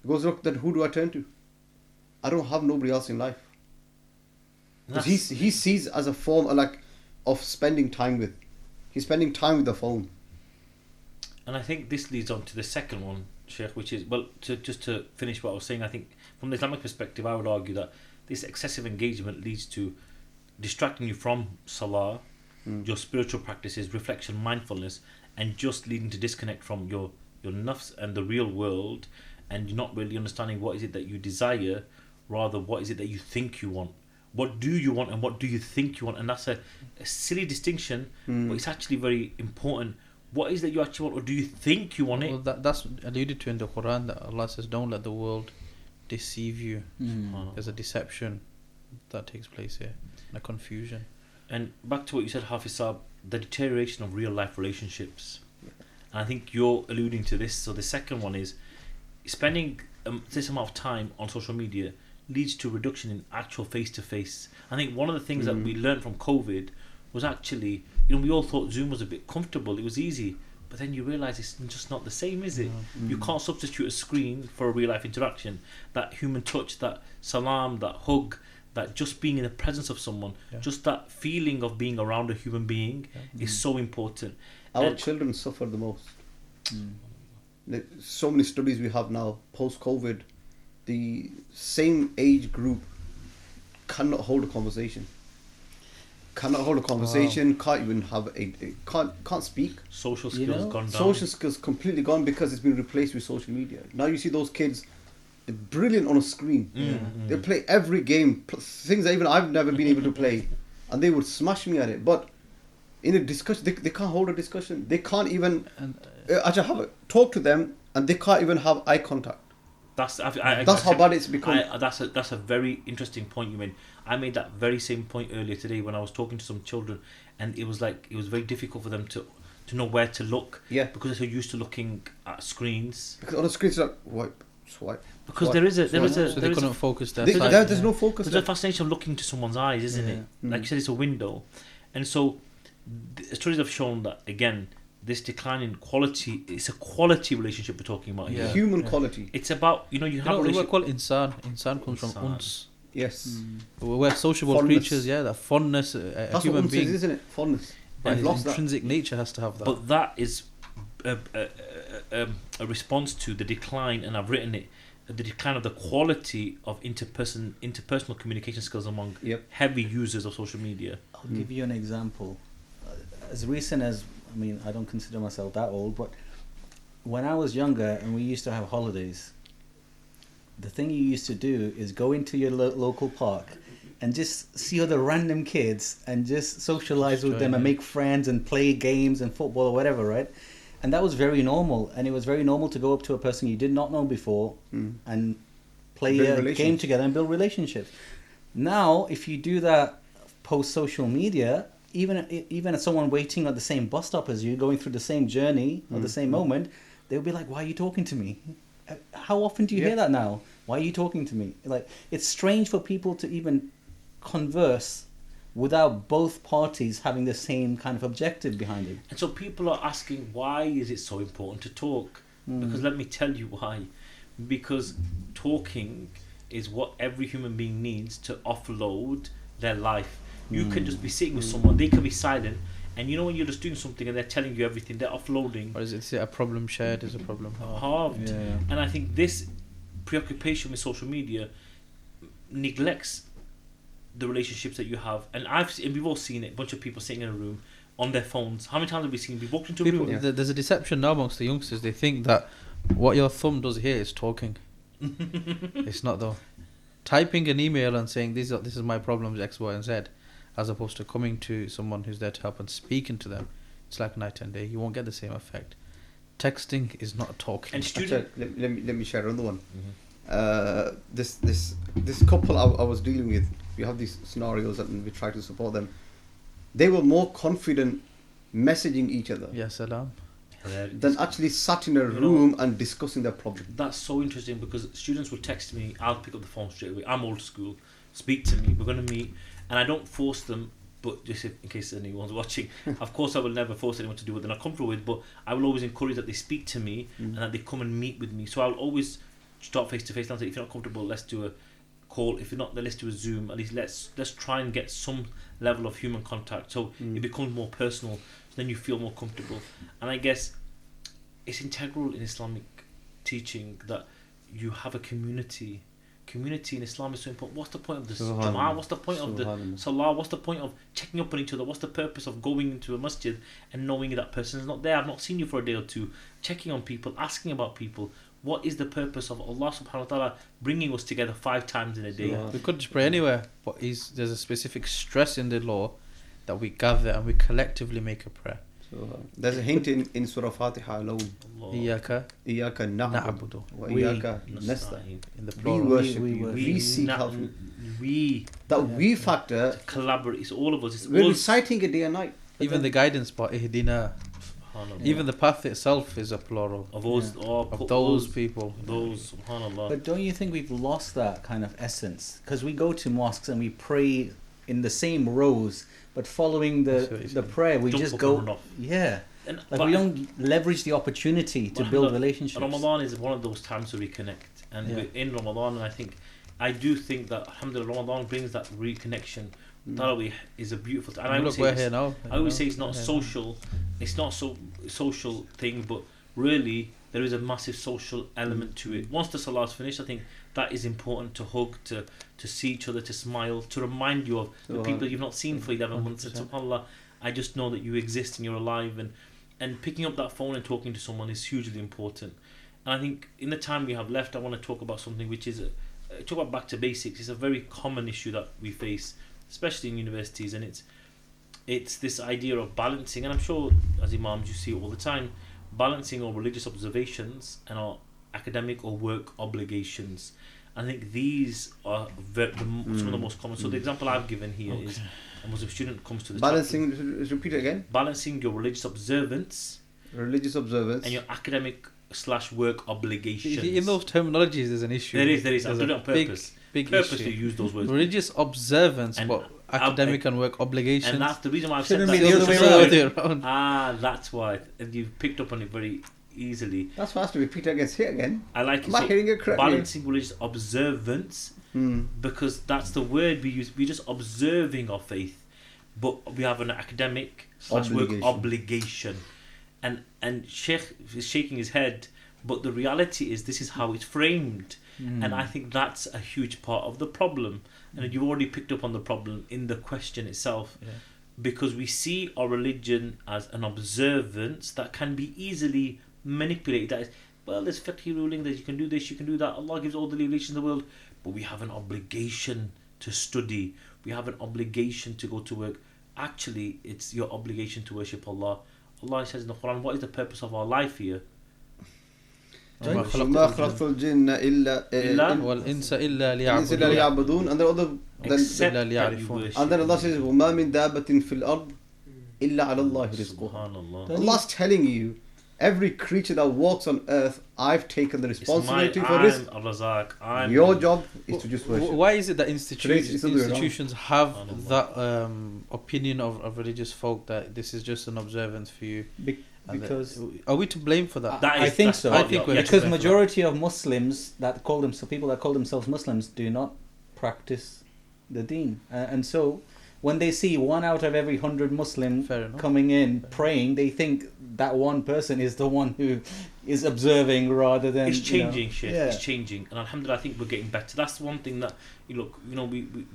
He goes, look, then who do I turn to? I don't have nobody else in life. Because he sees as a form of spending time with. He's spending time with the phone. And I think this leads on to the second one, Sheikh, which is, well, just to finish what I was saying, I think from the Islamic perspective, I would argue that this excessive engagement leads to distracting you from salah, your spiritual practices, reflection, mindfulness, and just leading to disconnect from your nafs and the real world, and you're not really understanding what is it that you desire, rather what is it that you think you want. What do you want and what do you think you want? And that's a silly distinction, but it's actually very important. What is that you actually want, or do you think you want it? Well, that's alluded to in the Quran, that Allah says, don't let the world deceive you. There's a deception that takes place here, and a confusion. And back to what you said, Hafiz Saab, the deterioration of real life relationships. And I think you're alluding to this. So the second one is spending this amount of time on social media leads to a reduction in actual face-to-face. I think one of the things that we learned from COVID was actually, we all thought Zoom was a bit comfortable, it was easy, but then you realise it's just not the same, is it? You can't substitute a screen for a real life interaction. That human touch, that salam, that hug, that just being in the presence of someone, just that feeling of being around a human being is so important. Our children suffer the most. So many studies we have now, post-COVID, the same age group cannot hold a conversation. Can't even have can't speak. Social skills gone down. Social skills completely gone because it's been replaced with social media. Now you see those kids, they're brilliant on a screen. They play every game, things that even I've never been able to play, and they would smash me at it. But in a discussion, they can't hold a discussion. They can't even And talk to them, and they can't even have eye contact. That's How bad it's become. That's a very interesting point you made. I made that very same point earlier today when I was talking to some children, and it was very difficult for them to know where to look. Yeah. Because they're so used to looking at screens. Because on the screen, it's like swipe. Because swipe, there swipe. so they couldn't focus their sight. There's no focus. There's a fascination of looking into someone's eyes, isn't it? Like you said, it's a window, and so the studies have shown that again, this decline in quality. It's a quality relationship we're talking about here. Human quality. It's about you have a the word relationship. called insan. Insan comes from Insan. uns. Yes. We're sociable Fondness. creatures. Yeah, that fondness. A That's human what being. is, isn't it? Fondness. By We've his lost that. intrinsic nature has to have that. But that is a response to the decline, and I've written it, the decline of the quality of interpersonal communication skills among heavy users of social media. I'll give you an example. As recent as, I don't consider myself that old, but when I was younger and we used to have holidays, the thing you used to do is go into your local park and just see other random kids and just socialize with them and make friends and play games and football or whatever, right? And that was very normal. And it was very normal to go up to a person you did not know before and play a game together and build relationships. Now, if you do that post social media, even as someone waiting at the same bus stop as you, going through the same journey or the same moment, they'll be like, why are you talking to me? How often do you hear that now? Why are you talking to me? Like, it's strange for people to even converse without both parties having the same kind of objective behind it. And so people are asking, why is it so important to talk? Because let me tell you why. Because talking is what every human being needs to offload their life. You can just be sitting with someone, they can be silent, and when you're just doing something and they're telling you everything, they're offloading. Or is it a problem shared is a problem halved? Yeah. And I think this preoccupation with social media neglects the relationships that you have. And we've all seen it, a bunch of people sitting in a room on their phones. How many times have we seen? We've walked into a room. There's a deception now amongst the youngsters. They think that what your thumb does here is talking. It's not though. Typing an email and saying this is my problems X, Y, and Z, as opposed to coming to someone who's there to help and speaking to them, it's like night and day. You won't get the same effect. Texting is not talking. And let me share another one. This couple I was dealing with, we have these scenarios and we try to support them. They were more confident messaging each other salam. than actually sat in a room and discussing their problem. That's so interesting because students will text me, I'll pick up the phone straight away. I'm old school. Speak to me. We're going to meet. And I don't force them, but just in case anyone's watching, of course I will never force anyone to do what they're not comfortable with, but I will always encourage that they speak to me and that they come and meet with me. So I'll always start face to face and say, if you're not comfortable, let's do a call. If you're not, then let's do a Zoom. At least let's try and get some level of human contact so it becomes more personal, so then you feel more comfortable. And I guess it's integral in Islamic teaching that you have a community. Community in Islam is so important. What's the point of the Jama'ah? What's the point of the Salah? What's the point of checking up on each other? What's the purpose of going into a masjid and knowing that person is not there? I've not seen you for a day or two. Checking on people, asking about people. What is the purpose of Allah subhanahu wa ta'ala bringing us together 5 times in a day? We could just pray anywhere, but there's a specific stress in the law that we gather and we collectively make a prayer. So there's a hint in Surah Fatiha alone. Iyaka na'budu wa iyaka nasta'in. in the We plural. worship you. We seek help. That we factor. Collaborate. It's all of us. It's We're all reciting it day and night. Even the guidance part, ihdina. Even the path itself is a plural of those people. Those, subhanallah. But don't you think we've lost that kind of essence? Because we go to mosques and we pray in the same rows, but following the prayer, we just go. Yeah. And, we don't leverage the opportunity to build relationships. Ramadan is one of those times to reconnect. And we're in Ramadan, and I do think that, alhamdulillah, Ramadan brings that reconnection. Tarawih is a beautiful thing. And I always say it's not social. It's not so social thing, but really there is a massive social element to it. Once the salah is finished, I think that is important, to hug, to see each other, to smile, to remind you of the people you've not seen for 11 months. And subhanAllah, I just know that you exist and you're alive, and picking up that phone and talking to someone is hugely important. And I think in the time we have left, I want to talk about something which is talk about back to basics. It's a very common issue that we face, especially in universities, and it's it's this idea of balancing, and I'm sure as imams you see it all the time, balancing our religious observations and our academic or work obligations. I think these are some of the most common. So the example I've given here is a Muslim student comes to the Balancing, repeat it again. balancing your religious observance Religious observance. and your academic / work obligations. In those terminologies, there's an issue. There is. There's I've done it on purpose. Big Purposely issue. use those words. Religious observance, And- but academic and work obligations. And that's the reason why I've said Shouldn't that. be the other way It's the around. other way around. Ah, that's why. And you've picked up on it very easily. That's why I have to repeat it again. Say it again. I like it. Am I So hearing it correctly? balancing religious observance, because that's the word we use. We're just observing our faith, but we have an academic / work obligation. And Sheikh is shaking his head, but the reality is this is how it's framed. And I think that's a huge part of the problem. And you've already picked up on the problem in the question itself. Yeah. Because we see our religion as an observance that can be easily manipulated. That is, well, there's fiqh ruling that you can do this, you can do that. Allah gives all the relations in the world, but we have an obligation to study. We have an obligation to go to work. Actually, it's your obligation to worship Allah. Allah says in the Quran, what is the purpose of our life here? وما خلقت الجن إلا والإنس إلا الإنس إلا ليعبدون ليعبدون. And then Except that that you يعرفون. worship. and then Allah says وما من دابة في الأرض إلا على الله رزقها. Subhanallah. Allah's telling you, every creature that walks on earth, I've taken the responsibility for rizq. I'm Razak. Your job is to just worship. Why is it that Today's it's the other way around. institutions have that opinion of religious folk that this is just an observance for you? And Because are we to blame for that? I think that's so. what I think you're- we're- yeah, Because to blame for majority of Muslims that call themselves people that call themselves Muslims do not practice the deen, and so when they see 1 out of every 100 Muslim Fair enough. coming in praying, they think that one person is the one who is observing rather than It's changing, Sheikh. Yeah. It's changing, and alhamdulillah, I think we're getting better. That's one thing that we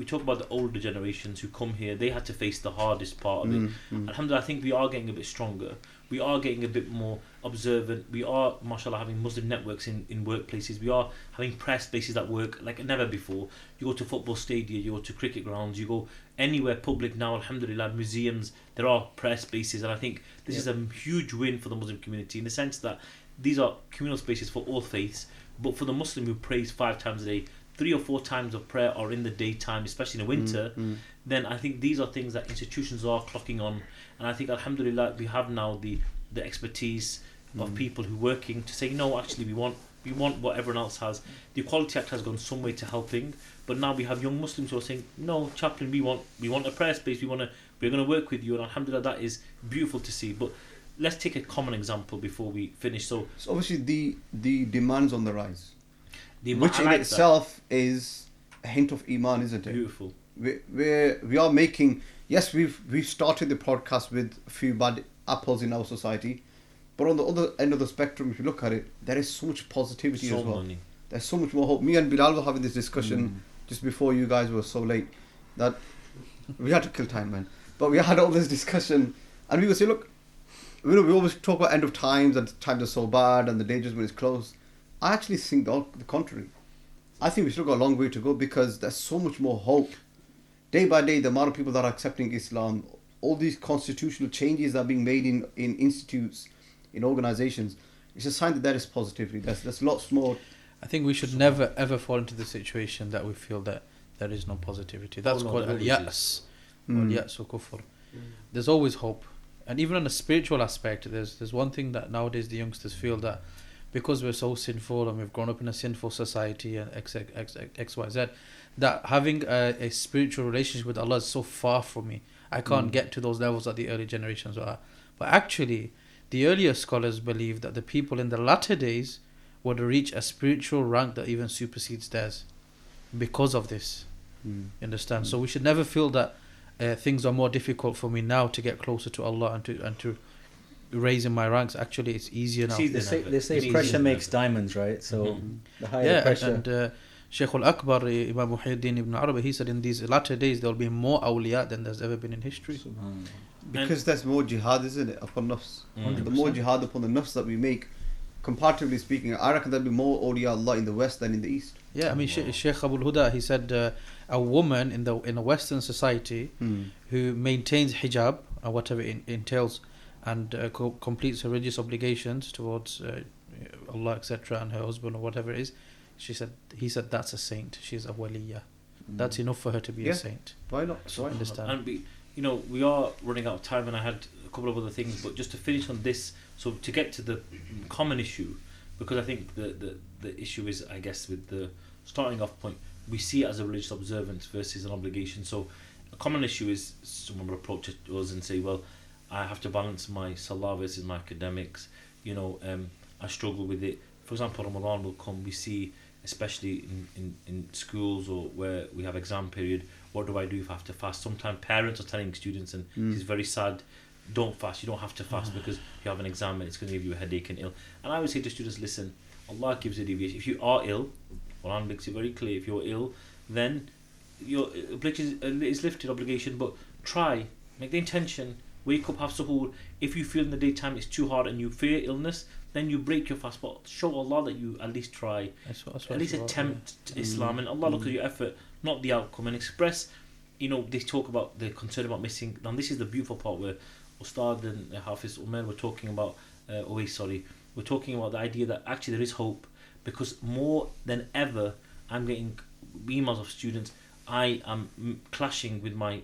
talk about the older generations who come here. They had to face the hardest part of it. Alhamdulillah, I think we are getting a bit stronger. We are getting a bit more observant. We are, mashallah, having Muslim networks in workplaces. We are having prayer spaces that work like never before. You go to football stadia, you go to cricket grounds, you go anywhere public now, alhamdulillah, museums, there are prayer spaces. And I think this is a huge win for the Muslim community in the sense that these are communal spaces for all faiths. But for the Muslim who prays 5 times a day, 3 or 4 times of prayer are in the daytime, especially in the winter, then I think these are things that institutions are clocking on. And I think, alhamdulillah, we have now the expertise of people who are working to say, no, actually, we want what everyone else has. The Equality Act has gone some way to helping, but now we have young Muslims who are saying, no, chaplain, we want a prayer space, we're going to work with you, and alhamdulillah, that is beautiful to see. But let's take a common example before we finish. So obviously the demands on the rise, which which in itself is a hint of iman, isn't it? beautiful. We are making, yes, we've started the podcast with a few bad apples in our society, but on the other end of the spectrum, if you look at it, there is so much positivity So as well. many. There's so much more hope. Me and Bilal were having this discussion just before you guys were so late that we had to kill time, man. But we had all this discussion, and we would say, look, we always talk about end of times and times are so bad and the dangers when it's close. I actually think the contrary. I think we still got a long way to go because there's so much more hope. Day by day, the amount of people that are accepting Islam, all these constitutional changes that are being made in institutes, in organizations, it's a sign that there is positivity. There's lots more. I think we should never ever fall into the situation that we feel that there is no positivity. That's no, called there always al-ya's. Al-ya's or kufr. There's always hope. And even on a spiritual aspect, there's one thing that nowadays the youngsters feel that because we're so sinful and we've grown up in a sinful society and XYZ, that having a spiritual relationship with Allah is so far from me. I can't get to those levels that the early generations were at. But actually, the earlier scholars believe that the people in the latter days would reach a spiritual rank that even supersedes theirs because of this. You understand? So we should never feel that things are more difficult for me now to get closer to Allah and to raise in my ranks. Actually, it's easier now. It's They say, easier they say than pressure ever. makes diamonds, right? So the higher Yeah, pressure. and Shaykh al-Akbar, Imam Muhyiddin ibn Arabi, he said in these latter days there will be more awliya than there's ever been in history. Because there's more jihad, isn't it, upon nafs. The more jihad upon the nafs that we make, comparatively speaking, I reckon there'll be more awliya Allah in the West than in the East. Yeah, I mean, Sheikh Abul Huda, he said a woman in a Western society who maintains hijab, whatever it entails, and completes her religious obligations towards Allah, etc., and her husband or whatever it is, he said that's a saint. She's a waliya. That's enough for her to be a saint. Why not? So I understand. And we are running out of time, and I had a couple of other things, but just to finish on this, so to get to the common issue, because I think the issue is, I guess, with the starting off point, we see it as a religious observance versus an obligation. So a common issue is someone will approach us and say, well, I have to balance my salah versus my academics, I struggle with it. For example, Ramadan will come, we see, especially in schools or where we have exam period, what do I do if I have to fast? Sometimes parents are telling students, and it's very sad, don't fast, you don't have to fast because you have an exam and it's going to give you a headache and ill. And I would say to students, listen, Allah gives a deviation. If you are ill, Quran makes it very clear, if you're ill, then your obligation is lifted, obligation, but try, make the intention, wake up, have suhoor. If you feel in the daytime it's too hard and you fear illness, then you break your fast, but show Allah that you at least try, at least attempt Islam, and Allah look at your effort, not the outcome, and express, they talk about the concern about missing. Now this is the beautiful part where Ustad and Hafiz Umar were talking about, we're talking about the idea that actually there is hope, because more than ever I'm getting emails of students, I am clashing with my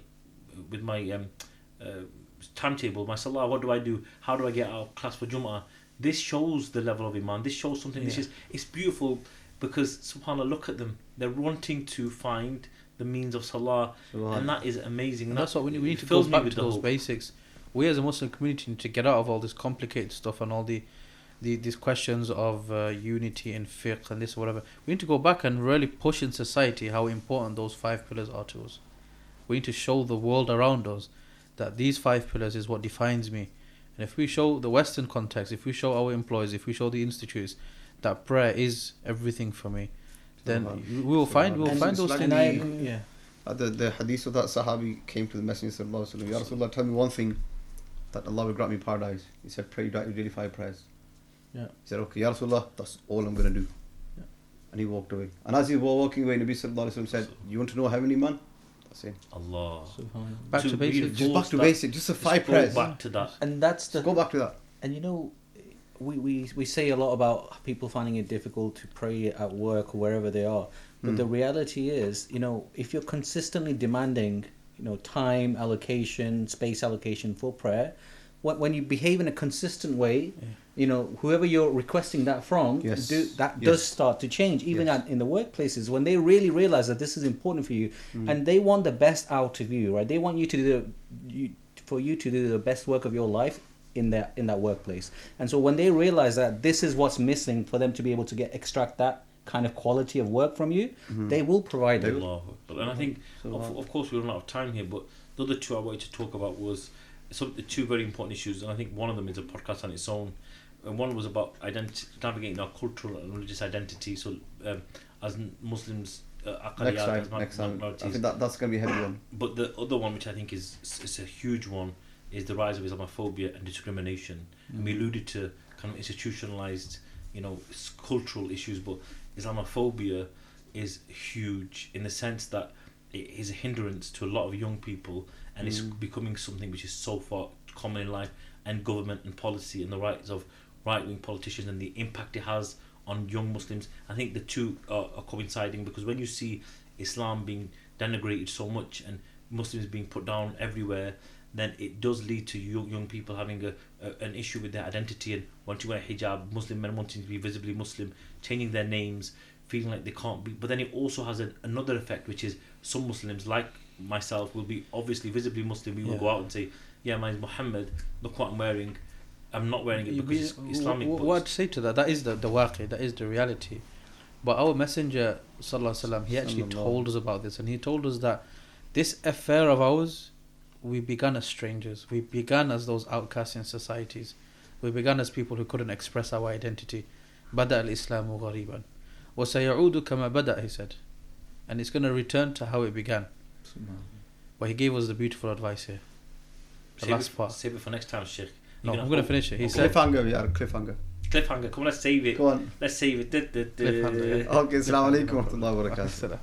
timetable, my salah, what do I do, how do I get out of class for Jum'ah? This shows the level of iman, this shows something, it's beautiful, because subhanAllah, look at them, they're wanting to find the means of salah, and that is amazing. And that's what we need to go back to those basics. We as a Muslim community need to get out of all this complicated stuff and all these questions of unity and fiqh and this or whatever. We need to go back and really push in society how important those 5 pillars are to us. We need to show the world around us that these 5 pillars is what defines me. And if we show the Western context, if we show our employees, if we show the institutes that prayer is everything for me, then we will find those things. The hadith of that Sahabi came to the Messenger sallallahu alaihi wasallam. Ya Rasulullah, tell me one thing that Allah will grant me paradise. He said, pray daily 5 prayers. Yeah. He said, okay, Ya Rasulullah, that's all I'm going to do. Yeah. And he walked away. And as he was walking away, Nabi sallallahu alaihi wasallam said, you want to know heaven, iman? Allah. Back to basics. Just back to basics. Just the 5 prayers. Go back to that. And that's the. Go back to that. And we say a lot about people finding it difficult to pray at work or wherever they are. But the reality is, if you're consistently demanding, time allocation, space allocation for prayer, when you behave in a consistent way, whoever you're requesting that from, does start to change. Even in the workplaces, when they really realize that this is important for you, and they want the best out of you, right? They want you to do the best work of your life in that workplace. And so when they realize that this is what's missing for them to be able to extract that kind of quality of work from you, they will provide it. And I think, of course, we run out of time here, but the other 2 I wanted to talk about was the 2 very important issues, and I think one of them is a podcast on its own, and one was about navigating our cultural and religious identity. So as Muslims, next time. I think that's going to be a heavy one. But the other one, which I think is a huge one, is the rise of islamophobia and discrimination. And we alluded to kind of institutionalized, cultural issues, but islamophobia is huge in the sense that it is a hindrance to a lot of young people, and it's becoming something which is so far common in life, and government and policy and the rise of right-wing politicians and the impact it has on young Muslims. I think the 2 are coinciding, because when you see Islam being denigrated so much and Muslims being put down everywhere, then it does lead to young people having an issue with their identity and wanting to wear hijab, Muslim men wanting to be visibly Muslim, changing their names, feeling like they can't be. But then it also has another effect, which is some Muslims, like myself, will be obviously visibly Muslim. We will go out and say, yeah, my name's Muhammad, look what I'm wearing. I'm not wearing it because it's Islamic. What I'd say to that is the waqi, that is the reality. But our Messenger sallallahu alaihi wasallam, he actually told us about this, and he told us that this affair of ours, we began as strangers. We began as those outcasts in societies. We began as people who couldn't express our identity. Bada al-Islamu ghariban. Wa sayaudu kama bada, he said. And it's going to return to how it began. But he gave us the beautiful advice here. The last part. Save it for next time, Sheikh. No, I'm going to finish it. He said, cliffhanger. Cliffhanger. Come on, let's save it. Go on. Let's save it. Cliffhanger, yeah. Okay, assalamu alaikum wa rahmatullahi wa barakatuh. Salam.